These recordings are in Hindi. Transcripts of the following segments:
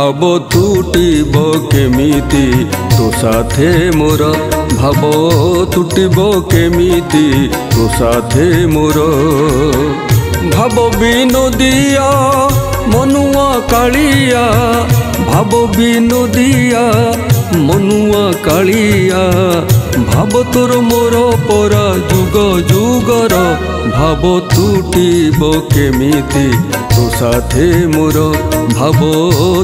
भाव तुटिब केमिति तो साथे मोर भाव तुटिब केमिति तो साथे मोर भाव विनोदिया मनुआ कालिया भाव विनोदिया मनुआ कालिया भाव तोर मोर परा जुग जुगर भाव तुटिब केमिति तो साथे मोर भाव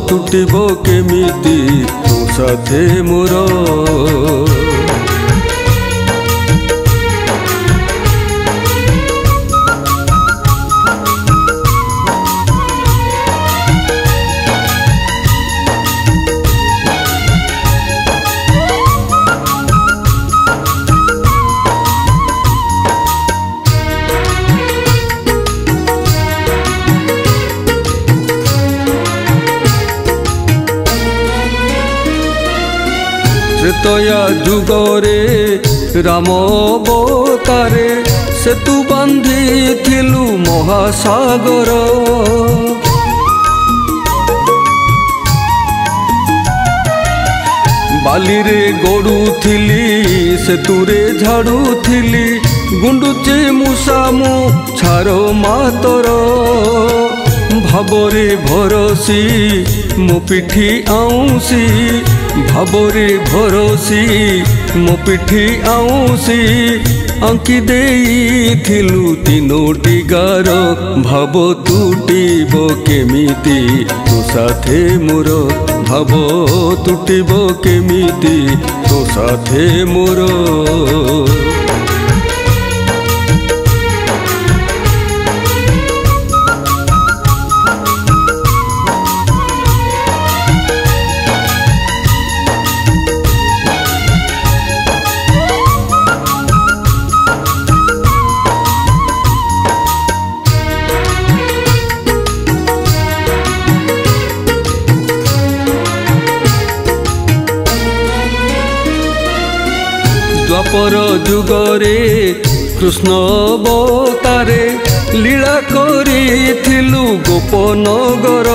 तुटिब केमिति तो साथे मोर त्रेतया जुगरे राम अवतारे सेतु बांधी थिलु महासागर बाली रे गड़ुथिली सेतुरे झाड़ुथिली गुंडुचे मूषा मो छारो मातर भावरे भरसी मो पिठी आउसी भावरे भरसी मो पिठी आउसी आंकी देइथिलु तीनोटी गार भाव तुटिब केमिति तो साथे मोर भाव तुटिब केमिति तो साथे मोर द्वापर जुगरे कृष्ण अवतारे लीला करिथिलु गोपनगर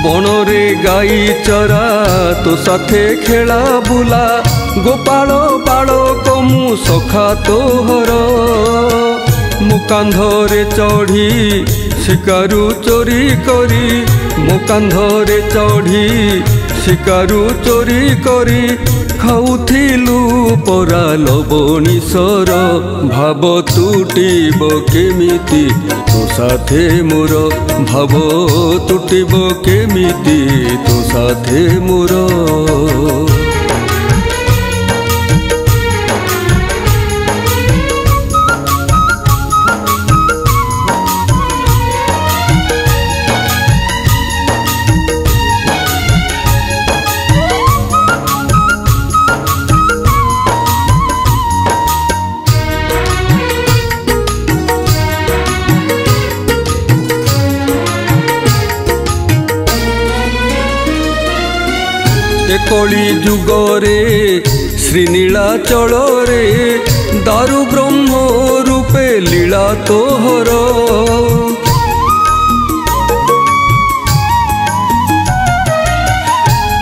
बनरे गाई चरा तो साथे खेला बुला गोपाल बालक मु सखा तोहर मु कांधरे चढ़ी शिकारु चोरी करी मो कांधरे चढ़ी शिकारु चोरी करी खाऊथिलु परा लवणीश्वर भाव तुटिब केमिति तो साथे मोर भाव तुटिब केमिति तो साथे मोर कली जुगरे श्रीनीलाचल रे दारु ब्रह्म रूपे लीला तोहर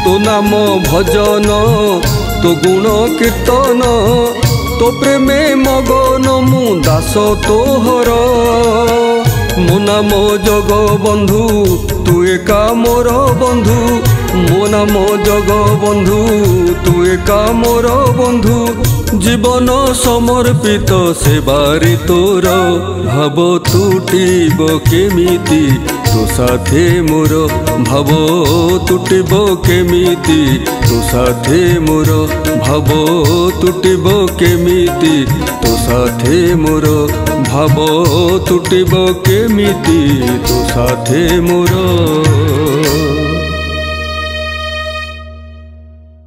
तो नाम भजन तो गुण कीर्तन तो प्रेमे मगन मु दास तोहर मो नाम जग बंधु तू एका मोर बंधु मो नाम जग बंधु तू एका मोर बंधु जीवन समर्पित सेवारे तोर भाव तुटिब केमिति तो साथे मोर भाव तुटिब केमिति तो साथे मोर भाव तुटिब केमिति तो साथे मोर भाव तुटिब केमिति तो साथे मोर।